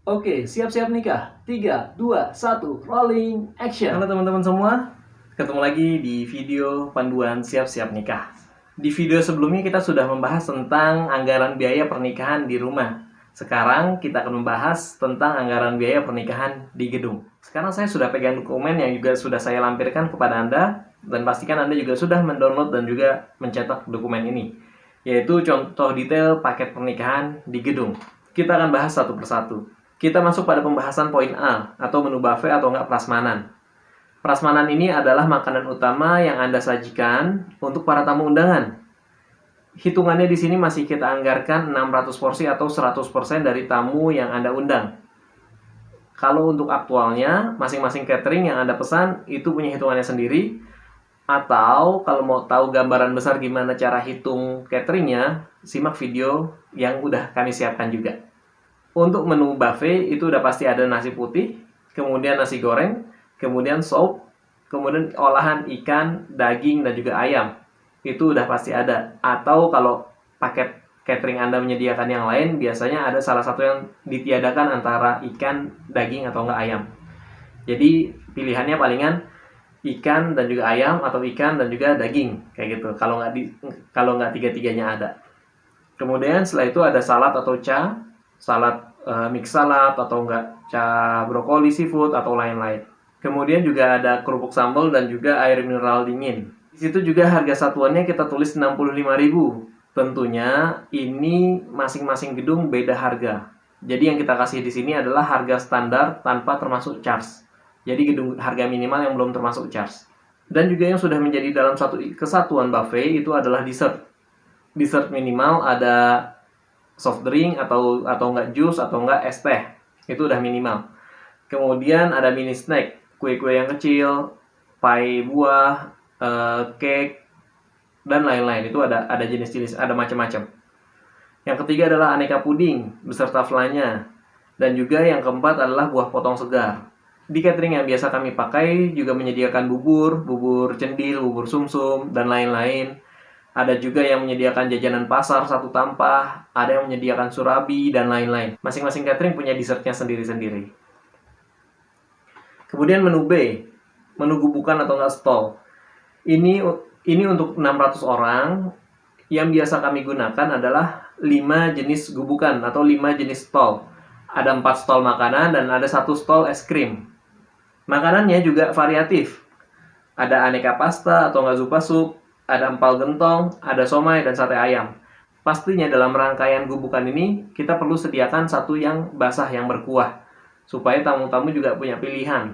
Oke, siap-siap nikah. 3, 2, 1, rolling action. Halo teman-teman semua, ketemu lagi di video panduan siap-siap nikah. Di video sebelumnya kita sudah membahas tentang anggaran biaya pernikahan di rumah. Sekarang kita akan membahas tentang anggaran biaya pernikahan di gedung. Sekarang saya sudah pegang dokumen yang juga sudah saya lampirkan kepada Anda, dan pastikan Anda juga sudah mendownload dan juga mencetak dokumen ini, yaitu contoh detail paket pernikahan di gedung. Kita akan bahas satu persatu. Kita masuk pada pembahasan poin A, atau menu buffet atau enggak prasmanan. Prasmanan ini adalah makanan utama yang Anda sajikan untuk para tamu undangan. Hitungannya di sini masih kita anggarkan 600 porsi atau 100% dari tamu yang Anda undang. Kalau untuk aktualnya, masing-masing catering yang Anda pesan itu punya hitungannya sendiri. Atau kalau mau tahu gambaran besar gimana cara hitung cateringnya, simak video yang udah kami siapkan juga. Untuk menu buffet itu udah pasti ada nasi putih, kemudian nasi goreng, kemudian sop, kemudian olahan ikan, daging, dan juga ayam. Itu udah pasti ada. Atau kalau paket catering Anda menyediakan yang lain, biasanya ada salah satu yang ditiadakan antara ikan, daging, atau enggak ayam. Jadi pilihannya palingan ikan dan juga ayam, atau ikan dan juga daging, kayak gitu. Kalau nggak tiga-tiganya ada. Kemudian setelah itu ada salad atau salad mix salad atau enggak brokoli seafood atau lain-lain. Kemudian juga ada kerupuk sambal dan juga air mineral dingin. Di situ juga harga satuannya kita tulis 65.000. Tentunya ini masing-masing gedung beda harga. Jadi yang kita kasih di sini adalah harga standar tanpa termasuk charge. Jadi gedung harga minimal yang belum termasuk charge. Dan juga yang sudah menjadi dalam satu kesatuan buffet itu adalah dessert. Dessert minimal ada soft drink atau enggak jus atau enggak es teh. Itu udah minimal. Kemudian ada mini snack, kue-kue yang kecil, pie buah, cake, dan lain-lain. Itu ada jenis-jenis, ada macam-macam. Yang ketiga adalah aneka puding beserta flannya. Dan juga yang keempat adalah buah potong segar. Di catering yang biasa kami pakai juga menyediakan bubur cendil, bubur sumsum, dan lain-lain. Ada juga yang menyediakan jajanan pasar satu tampah, ada yang menyediakan surabi, dan lain-lain. Masing-masing catering punya dessertnya sendiri-sendiri. Kemudian menu B, menu gubukan atau enggak stall. Ini untuk 600 orang, yang biasa kami gunakan adalah 5 jenis gubukan atau 5 jenis stall. Ada 4 stall makanan dan ada 1 stall es krim. Makanannya juga variatif. Ada aneka pasta atau enggak zupa sup, ada empal gentong, ada somai, dan sate ayam. Pastinya dalam rangkaian gubukan ini, kita perlu sediakan satu yang basah yang berkuah, supaya tamu-tamu juga punya pilihan.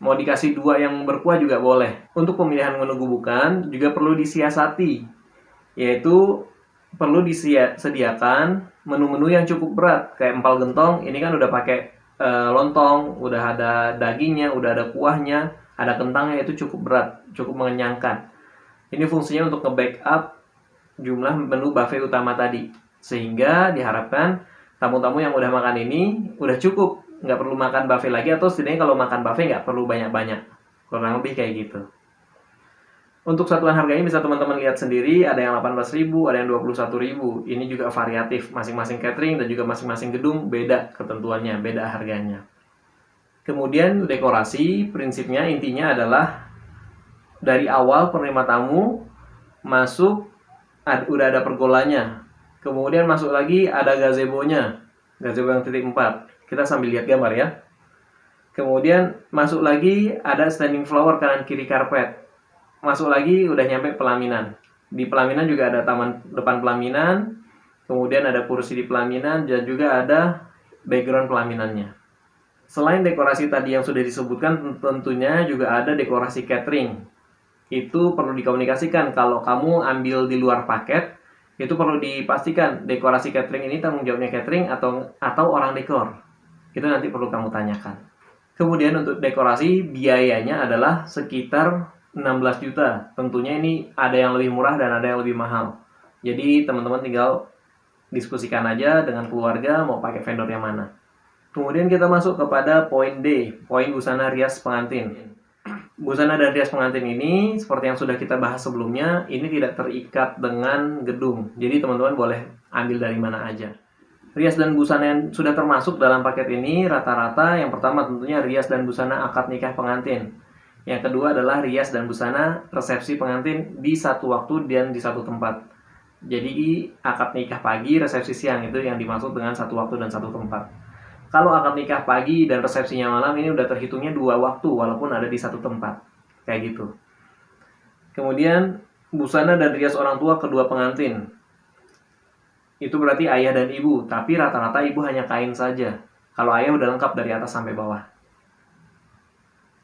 Mau dikasih 2 yang berkuah juga boleh. Untuk pemilihan menu gubukan juga perlu disiasati, yaitu perlu disediakan menu-menu yang cukup berat. Kayak empal gentong, ini kan udah pakai lontong, udah ada dagingnya, udah ada kuahnya, ada kentangnya, itu cukup berat, cukup mengenyangkan. Ini fungsinya untuk nge-backup jumlah menu buffet utama tadi. Sehingga diharapkan tamu-tamu yang udah makan ini udah cukup. Nggak perlu makan buffet lagi, atau setidaknya kalau makan buffet nggak perlu banyak-banyak. Kurang lebih kayak gitu. Untuk satuan harganya bisa teman-teman lihat sendiri. Ada yang 18.000, ada yang 21.000. Ini juga variatif. Masing-masing catering dan juga masing-masing gedung beda ketentuannya, beda harganya. Kemudian dekorasi, prinsipnya intinya adalah dari awal penerima tamu masuk udah ada pergolanya, kemudian masuk lagi ada gazebo-nya, gazebo yang titik 4. Kita sambil lihat gambar ya. Kemudian masuk lagi ada standing flower kanan kiri karpet. Masuk lagi udah nyampe pelaminan. Di pelaminan juga ada taman depan pelaminan, kemudian ada kursi di pelaminan, dan juga ada background pelaminannya. Selain dekorasi tadi yang sudah disebutkan, tentunya juga ada dekorasi catering. Itu perlu dikomunikasikan. Kalau kamu ambil di luar paket, itu perlu dipastikan dekorasi catering ini tanggung jawabnya catering atau orang dekor. Itu nanti perlu kamu tanyakan. Kemudian untuk dekorasi biayanya adalah sekitar 16 juta. Tentunya ini ada yang lebih murah dan ada yang lebih mahal. Jadi teman-teman tinggal diskusikan aja dengan keluarga mau pakai vendor yang mana. Kemudian kita masuk kepada poin D, poin busana rias pengantin. Busana dan rias pengantin ini, seperti yang sudah kita bahas sebelumnya, ini tidak terikat dengan gedung. Jadi teman-teman boleh ambil dari mana aja. Rias dan busana yang sudah termasuk dalam paket ini rata-rata yang pertama tentunya rias dan busana akad nikah pengantin. Yang kedua adalah rias dan busana resepsi pengantin di satu waktu dan di satu tempat. Jadi akad nikah pagi, resepsi siang itu yang dimaksud dengan satu waktu dan satu tempat. Kalau akad nikah pagi dan resepsinya malam ini udah terhitungnya 2 waktu walaupun ada di satu tempat. Kayak gitu. Kemudian busana dan rias orang tua kedua pengantin. Itu berarti ayah dan ibu, tapi rata-rata ibu hanya kain saja. Kalau ayah udah lengkap dari atas sampai bawah.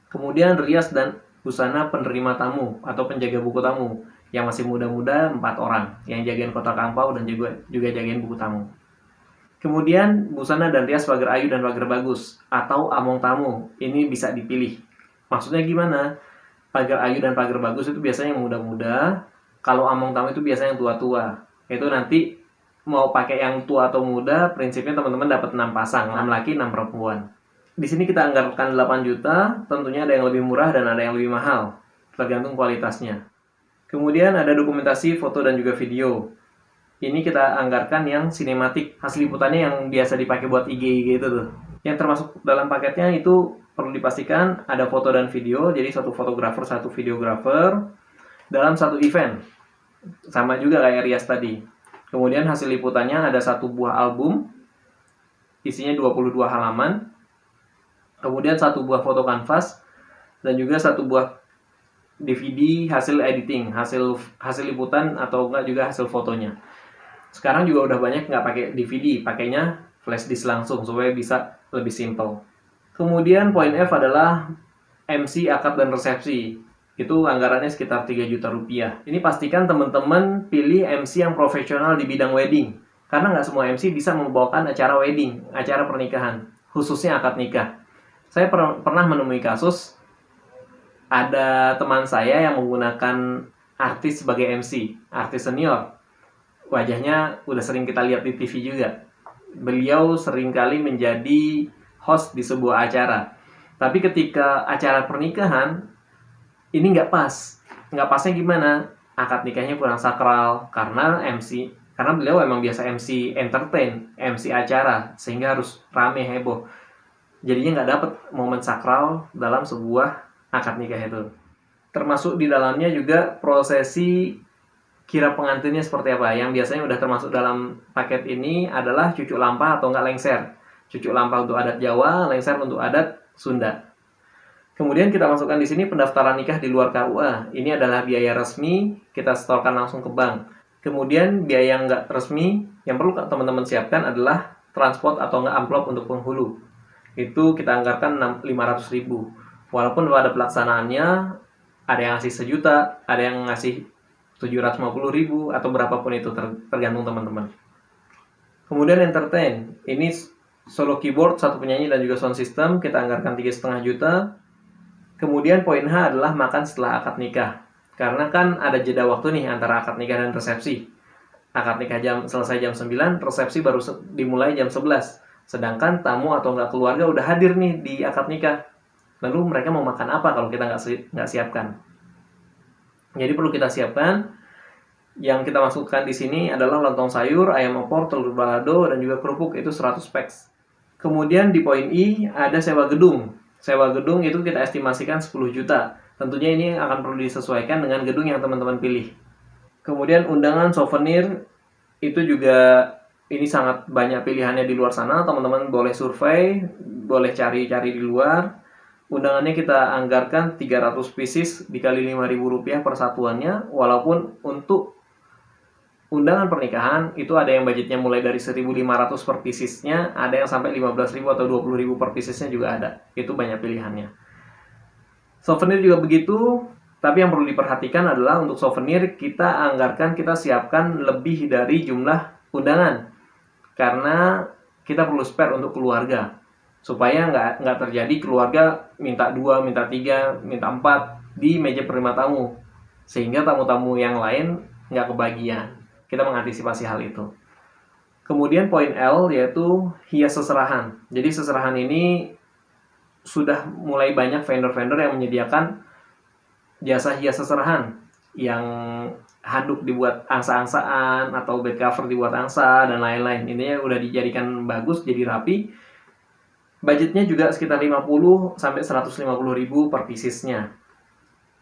Kemudian rias dan busana penerima tamu atau penjaga buku tamu. Yang masih muda-muda 4 orang, yang jagain kotak angpau dan juga jagain buku tamu. Kemudian busana dan rias pagar ayu dan pagar bagus atau among tamu. Ini bisa dipilih. Maksudnya gimana? Pagar ayu dan pagar bagus itu biasanya yang muda-muda. Kalau among tamu itu biasanya yang tua-tua. Itu nanti mau pakai yang tua atau muda, prinsipnya teman-teman dapat 6 pasang, 6 laki, 6 perempuan. Di sini kita anggarkan 8 juta, tentunya ada yang lebih murah dan ada yang lebih mahal, tergantung kualitasnya. Kemudian ada dokumentasi, foto dan juga video. Ini kita anggarkan yang sinematik, hasil liputannya yang biasa dipakai buat IG itu tuh. Yang termasuk dalam paketnya itu perlu dipastikan ada foto dan video, jadi satu fotografer, satu videografer dalam satu event. Sama juga kayak rias tadi. Kemudian hasil liputannya ada satu buah album, isinya 22 halaman. Kemudian satu buah foto kanvas, dan juga satu buah DVD hasil editing, hasil liputan atau enggak juga hasil fotonya. Sekarang juga udah banyak nggak pakai DVD, pakainya flash disk langsung supaya bisa lebih simple. Kemudian poin F adalah MC, akad, dan resepsi. Itu anggarannya sekitar 3 juta rupiah. Ini pastikan teman-teman pilih MC yang profesional di bidang wedding. Karena nggak semua MC bisa membawakan acara wedding, acara pernikahan, khususnya akad nikah. Saya pernah menemui kasus, ada teman saya yang menggunakan artis sebagai MC, artis senior. Wajahnya udah sering kita lihat di TV juga. Beliau seringkali menjadi host di sebuah acara. Tapi ketika acara pernikahan, ini nggak pas. Nggak pasnya gimana? Akad nikahnya kurang sakral karena beliau emang biasa MC entertain, MC acara, sehingga harus rame heboh. Jadinya nggak dapet momen sakral dalam sebuah akad nikah itu. Termasuk di dalamnya juga prosesi kirap pengantinnya seperti apa. Yang biasanya udah termasuk dalam paket ini adalah cucuk lampah atau nggak lengser. Cucuk lampah untuk adat Jawa, lengser untuk adat Sunda. Kemudian kita masukkan di sini pendaftaran nikah di luar KUA. Ini adalah biaya resmi, kita setorkan langsung ke bank. Kemudian biaya yang nggak resmi, yang perlu teman-teman siapkan adalah transport atau nggak amplop untuk penghulu. Itu kita anggarkan 500.000. Walaupun pada pelaksanaannya ada yang ngasih 1 juta, ada yang ngasih 750.000 atau berapapun itu tergantung teman-teman. Kemudian entertain, ini solo keyboard, 1 penyanyi dan juga sound system, kita anggarkan 3,5 juta. Kemudian poin H adalah makan setelah akad nikah. Karena kan ada jeda waktu nih antara akad nikah dan resepsi. Akad nikah selesai jam 9, resepsi baru dimulai jam 11. Sedangkan tamu atau nggak keluarga udah hadir nih di akad nikah. Lalu mereka mau makan apa kalau kita nggak siapkan? Jadi perlu kita siapkan. Yang kita masukkan di sini adalah lontong sayur, ayam opor, telur balado, dan juga kerupuk, itu 100 packs. Kemudian di poin I ada sewa gedung. Sewa gedung itu kita estimasikan 10 juta. Tentunya ini akan perlu disesuaikan dengan gedung yang teman-teman pilih. Kemudian undangan, souvenir, itu juga ini sangat banyak pilihannya di luar sana. Teman-teman boleh survei, boleh cari-cari di luar. Undangannya kita anggarkan 300 pieces dikali 5.000 rupiah per satuannya. Walaupun untuk undangan pernikahan itu ada yang budgetnya mulai dari 1.500 per piecesnya, ada yang sampai 15.000 atau 20.000 per piecesnya juga ada. Itu banyak pilihannya. Souvenir juga begitu, tapi yang perlu diperhatikan adalah untuk souvenir kita anggarkan, kita siapkan lebih dari jumlah undangan. Karena kita perlu spare untuk keluarga. Supaya nggak terjadi keluarga minta 2, minta 3, minta 4 di meja penerima tamu. Sehingga tamu-tamu yang lain nggak kebagian. Kita mengantisipasi hal itu. Kemudian poin L yaitu hias seserahan. Jadi seserahan ini sudah mulai banyak vendor-vendor yang menyediakan jasa hias seserahan yang handuk dibuat angsa-angsaan atau bed cover dibuat angsa dan lain-lain. Intinya udah dijadikan bagus, jadi rapi. Budgetnya juga sekitar 50 sampai 150 ribu per piecesnya.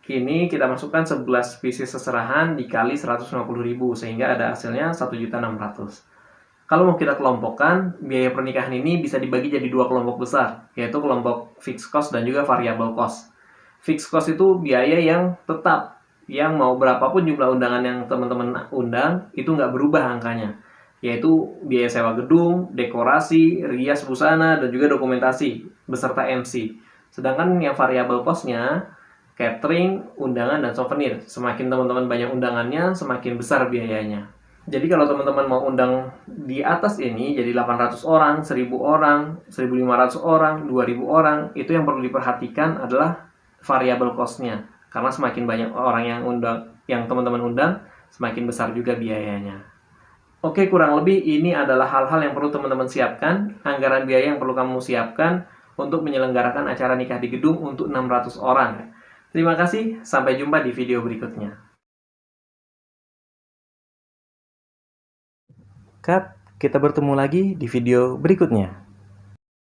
Kini kita masukkan 11 pieces seserahan dikali 150 ribu sehingga ada hasilnya 1.600.000. Kalau mau kita kelompokkan, biaya pernikahan ini bisa dibagi jadi dua kelompok besar, yaitu kelompok fixed cost dan juga variable cost. Fixed cost itu biaya yang tetap, yang mau berapapun jumlah undangan yang teman-teman undang, itu nggak berubah angkanya. Yaitu biaya sewa gedung, dekorasi, rias busana, dan juga dokumentasi, beserta MC. Sedangkan yang variable cost-nya, catering, undangan, dan souvenir. Semakin teman-teman banyak undangannya, semakin besar biayanya. Jadi kalau teman-teman mau undang di atas ini jadi 800 orang, 1000 orang, 1500 orang, 2000 orang, itu yang perlu diperhatikan adalah variable cost-nya. Karena semakin banyak orang yang teman-teman undang, semakin besar juga biayanya. Oke, kurang lebih ini adalah hal-hal yang perlu teman-teman siapkan, anggaran biaya yang perlu kamu siapkan untuk menyelenggarakan acara nikah di gedung untuk 600 orang. Terima kasih, sampai jumpa di video berikutnya. Cut, kita bertemu lagi di video berikutnya.